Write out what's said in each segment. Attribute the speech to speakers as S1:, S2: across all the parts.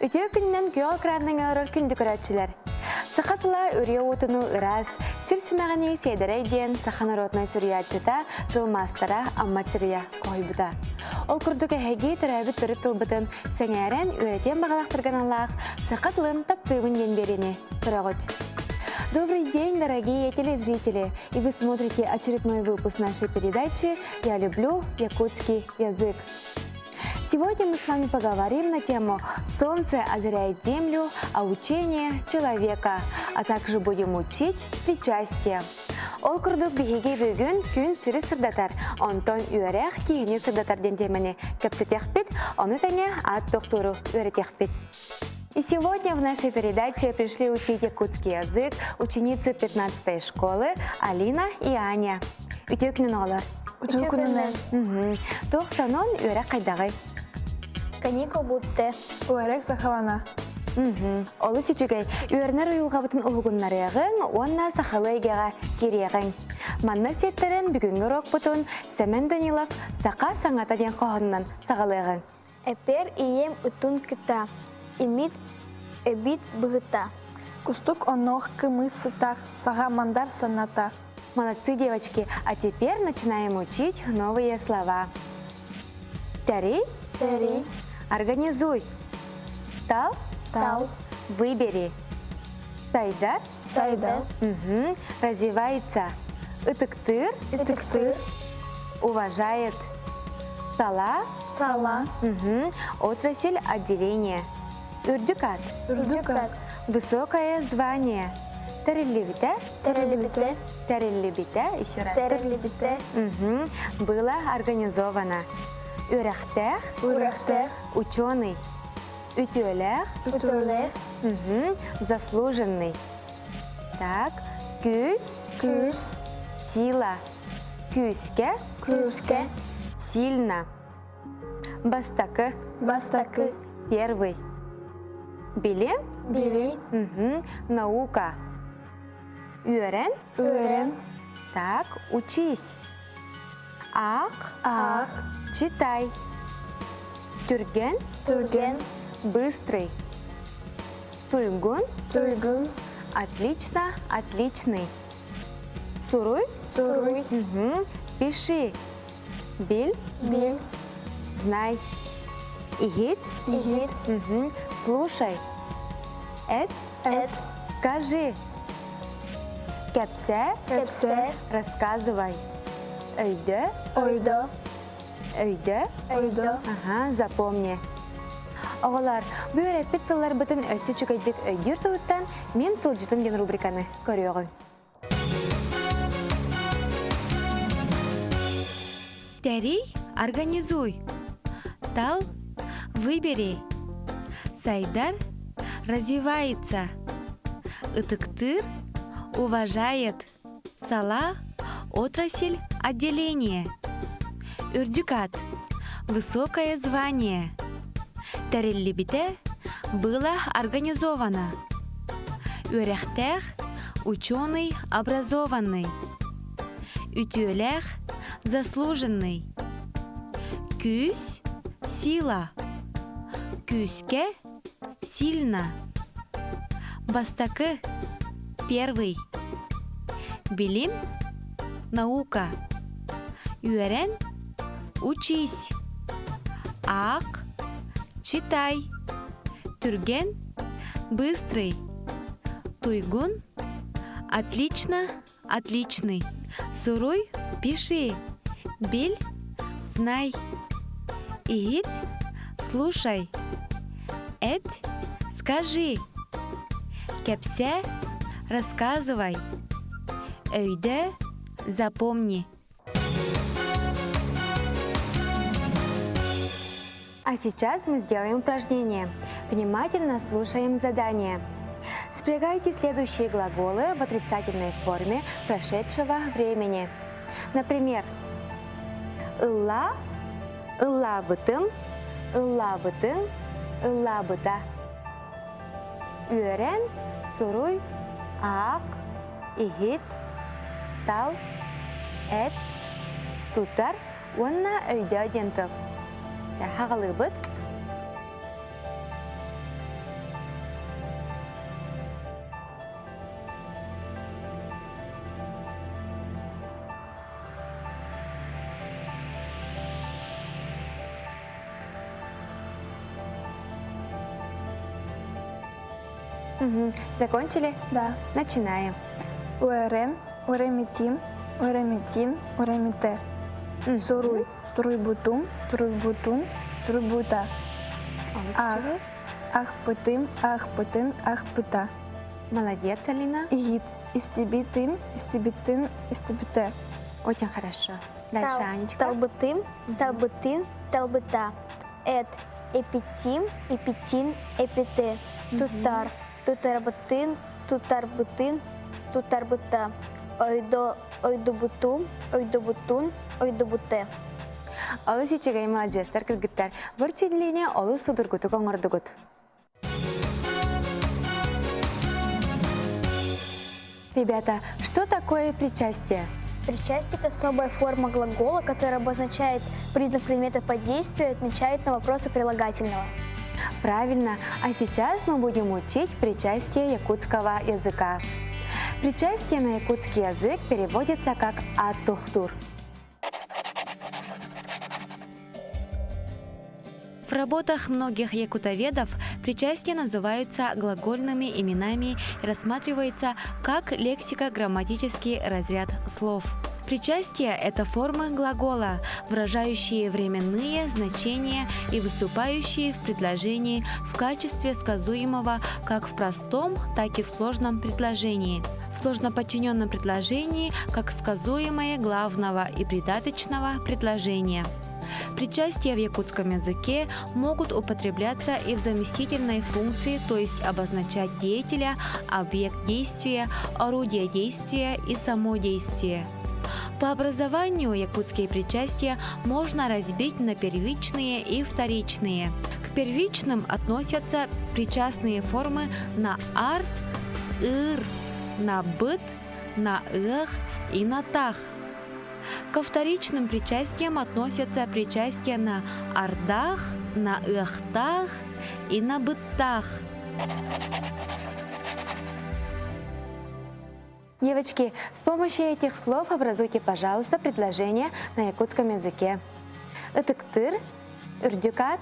S1: Ütüö күннен күйol кранның өлөр күнді көрәтчілер. Сақатыла өрия отыну ырас, сирсімәғіне сейдері дейін сақан оротной сүриятчыта тылмастара амматчығыя қойбыда. Ол күрдігі әге түрәбі түрі тылбытын сәңәрен өретен бағалақтырған Аллах сақатылын таптығын енберіне тұрағыд. Добрый день, дорогие телезрители! И вы смотрите очередной выпуск нашей передачи «Я люблю якутский язык». Сегодня мы с вами поговорим на тему «Солнце озаряет землю, а учение человека», а также будем учить причастие. Ол күрдік бігеге бүгін күн сірі сырдатар, онтон үйерек кейіне сырдатар дентемені кәпсетекпет, оны тәне ат доқтуру үйретекпет. И сегодня в нашей передаче пришли учить якутский язык ученицы 15-й школы Алина и Аня. Үтеу күнін олар?
S2: Үтеу күнін.
S1: Тоқсанон үйерек қайдағай?
S2: Каникул будте. Үйерек сақалана.
S1: Олы сечігай, үйернер ұйылғабытын ұғығыннарығын, онна сақалайгеға кереғін. Манна сеттерін бүгінгі рок бұтын Сәмен Данилов сақа саңата ден қоғыннан сағалайғын.
S2: Әпер ием ұтын кіта, имит әбит бұғыта.
S3: Кустук онох кымыс сытах, сага мандар саната.
S1: Молодцы, девочки! А теперь начинаем учить новые слова. Тари.
S2: Тари.
S1: Организуй. Тал.
S2: Тал.
S1: Выбери. Сайдар.
S2: Сайдар.
S1: Развивается. Ытыктыр.
S2: Итыктыр.
S1: Уважает. Сала.
S2: Сала.
S1: Отрасль отделения. Үрдюкат.
S2: Үрдюкат.
S1: Высокое звание. Терелибите.
S2: Терелибите.
S1: Терелибите. Еще раз.
S2: Терелибите.
S1: Было организовано. Үрәхтәх.
S2: Үрәхтәх.
S1: Ученый. Ütölер.
S2: Ütölер.
S1: Заслуженный. Так. Күс.
S2: Күс.
S1: Сила. Күске.
S2: Күске.
S1: Сильно. Бастакы.
S2: Бастакы.
S1: Первый. Билим.
S2: Били.
S1: Наука. Үйрен.
S2: Үйрен.
S1: Так. Учись. Ақ.
S2: Ақ.
S1: Читай. Түрген.
S2: Түрген.
S1: Быстрый. Туйгун.
S2: Туйгун.
S1: Отлично. Отличный. Суруй.
S2: Суруй.
S1: Пиши. Бил.
S2: Бил.
S1: Знай. Игит.
S2: Игит.
S1: Слушай. Эт.
S2: Эт.
S1: Скажи. Кепсе.
S2: Кепсе.
S1: Рассказывай. Өйдө.
S2: Ойдо.
S1: Өйдө.
S2: Ойдо.
S1: Запомни. Оғылар, бұл әрәппет тыллар бұтын өсті чүкәйдік өйдір тұғыттан мен тылжытым ген рубриканы көріоғын. Тари, организуй. Тал, выбери. Сайдар, развивается. Ытыктыр, уважает. Сала, отрасль, отделение. Үрдюкат, высокое звание. Терелибите было организовано. Үрәхтәх, ученый, образованный. Ütölер, заслуженный. Күс, сила. Күске, сильно. Бастакы, первый. Билим, наука. Үйрен, учись. Ақ, читай. Түрген, быстрый. Туйгун, отлично, отличный. Суруй, пиши. Биль, знай. Игит, слушай. Эт, скажи. Кепсе, рассказывай. Өйдө, запомни. А сейчас мы сделаем упражнение. Внимательно слушаем задание. Спрягайте следующие глаголы в отрицательной форме прошедшего времени. Например, ылла, ыллабытым, ыллабытың, ыллабыта. Үйрен, суруй, ақ, игит, тал, эт, тутар, онна өйдө дентыл. Хағылыбыт. Закончили?
S3: Да.
S1: Начинаем.
S3: Уэрен, уэремитим, уэремитин, уэремите. Суруй, суруйбутум, суруйбутун, суруйбута. Ах, ахпытым, ахпытын, ахпыта.
S1: Молодец, Алина.
S3: Игит, истебитым, истебитын, истебите.
S1: Очень хорошо. Дальше, Анечка.
S2: Талбытым, талбытын, талбыта. Эпитим, эпитин, эпите. Тутар, тутарбытын, тутарбытын, тутарбыта. Ойдубутум, ойдубутун, ойдубуте.
S1: Олы сичегей молодецтер кыргыттар. Вырчидлине олы судургуту коңордугут. Ребята, что такое причастие?
S2: Причастие – это особая форма глагола, которая обозначает признак предмета подействия и отмечает на вопросы прилагательного.
S1: Правильно. А сейчас мы будем учить причастие якутского языка. Причастие на якутский язык переводится как «атухтур». В работах многих якутоведов причастия называются глагольными именами и рассматривается как лексико-грамматический разряд слов. Причастие – это формы глагола, выражающие временные значения и выступающие в предложении в качестве сказуемого как в простом, так и в сложном предложении. В сложноподчиненном предложении как сказуемое главного и придаточного предложения. Причастия в якутском языке могут употребляться и в заместительной функции, то есть обозначать деятеля, объект действия, орудие действия и само действие. По образованию якутские причастия можно разбить на первичные и вторичные. К первичным относятся причастные формы на ар, ыр, на быт, на эх и на тах. Ко вторичным причастиям относятся причастия на ардах, на эхтах и на быттах. Девочки, с помощью этих слов образуйте, пожалуйста, предложения на якутском языке. Ытыктыр, үрдюкат,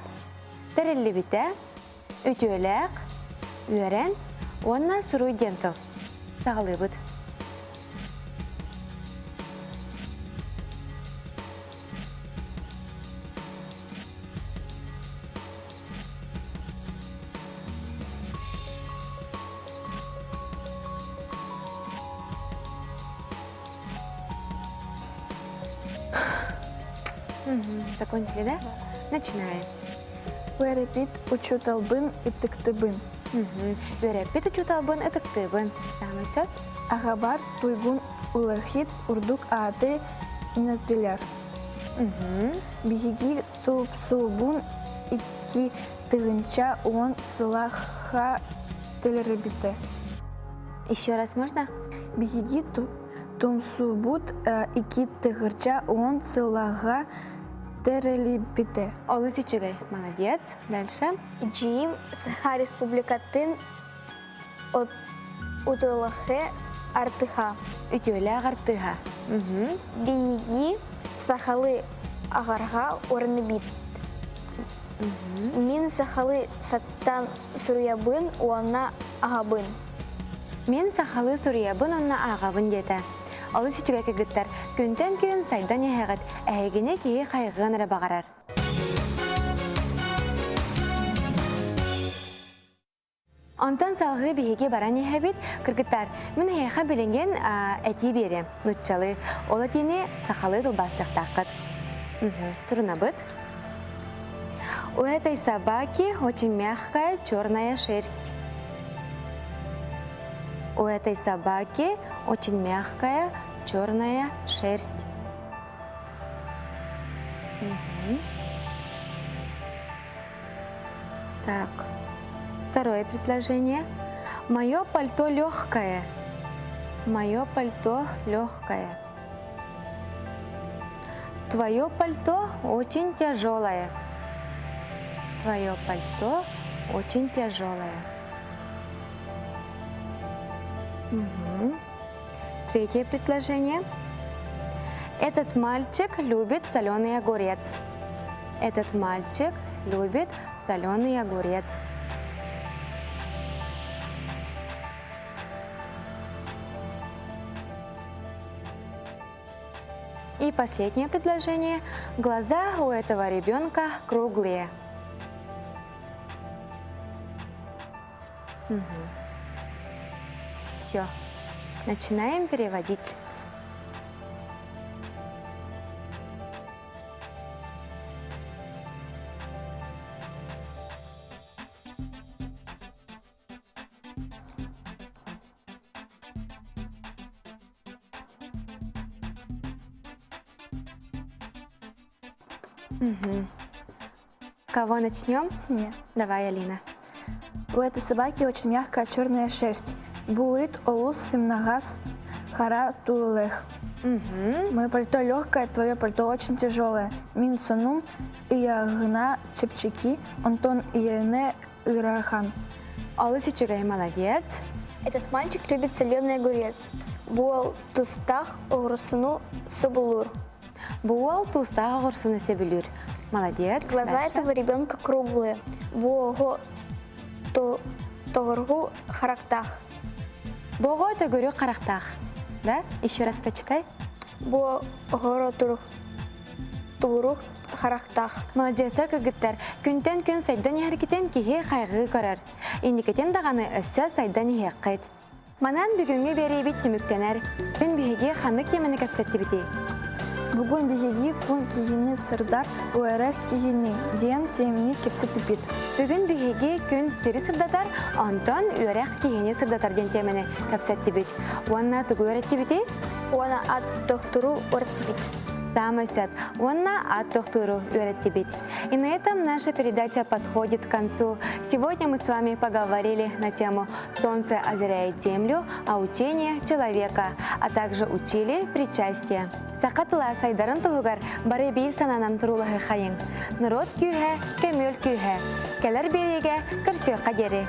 S1: тәреллебите, үтюелек, үерен, онна суруйдентов. Сағылыбыт. Закончили, да? Начинаем.
S3: Уэрепит, учуталбын, итыктыбын.
S1: Үрепит учуталбын, ытыктыбын. Самый сөп.
S3: Агабар, туйгун, улахит, урдук, ааты, инатыляр. Бихиги, тупсубун, икки, тыгынча, он, сылаха, телеребите.
S1: Еще раз можно?
S3: Бихиги, тумсубут, икки, тыгырча, он, сылаха, телеребите.
S1: Олы сичигай. Молодец. Дальше.
S2: Джим, Саха Республикатын, от Утулахе, Артыха.
S1: Үтюелек артыга.
S2: Биги, Сахалы, Агарга, Орнебит. Мин Сахалы, Саттан, Сурьябын, Уанна, Агабын.
S1: Мен сахалы суриябын онна ағабын деді. Олы сичигай кегіттер. Күнтен күн сайдан ехегіт. Әйгіне кейі қайғын әрі бағарар. Онтан салғы бейге баран ехебет, кіргіттар, мен хейха білінген әти берем, нұтчалы, ола тені сақалы дылбастық тақыт. Сұрына бұд. У этой собаки очень мягкая черная шерсть. У этой собаки очень мягкая черная шерсть. Так. Второе предложение. Мое пальто легкое. Мое пальто легкое. Твое пальто очень тяжелое. Твое пальто очень тяжелое. Третье предложение. Этот мальчик любит соленый огурец. Этот мальчик любит соленый огурец. И последнее предложение. Глаза у этого ребенка круглые. Все. Начинаем переводить. С кого начнем?
S3: С меня.
S1: Давай, Алина.
S3: У этой собаки очень мягкая черная шерсть. Будет олус симнагас хара тулех. Мое пальто легкое, твое пальто очень тяжелое. Мин сонум и ягна чепчики, Антон и Ене Ирахан.
S1: Олуси Чугай молодец.
S2: Этот мальчик любит соленый огурец. Буал тустах огурсуну собулур.
S1: Буал туста горсуна себелюр. Молодец.
S2: Глаза
S1: Дальше.
S2: этого ребенка круглые. Буого тогоргу характах.
S1: Бого это говорю характах. Да? Еще раз прочитай.
S2: Буого турух характах.
S1: Молодец, только гиттер. Күнтен күн сайдан әрекетен кеге қайғы көрер. Индикетен дағаны өссә сайдан еққайд. Манан бүгінгі бері бит түміктенер. Күн бігеге қанлық емені көпсетті біті.
S3: Бүгін бігеги күн кигіні сырдар, уәрақ кигіні ден темені кепсеті бит.
S1: Бүгін бігеге күн сирі сырдатар, антон үйәрақ кегені сырдатар ден темені көпсетті бит. Уанна тұғы өретті біті?
S2: Уана ат доктору ортибит.
S1: Самый сяп. Онна от доктору бить. И на этом наша передача подходит к концу. Сегодня мы с вами поговорили на тему «Солнце озаряет землю, а учение человека», а также учили причастие. Сақатыла сайдарын туғығар бары бейл сананан тұрулығы қайын. Народ күйе, кемел күйе. Келер береге кірсеу қадері.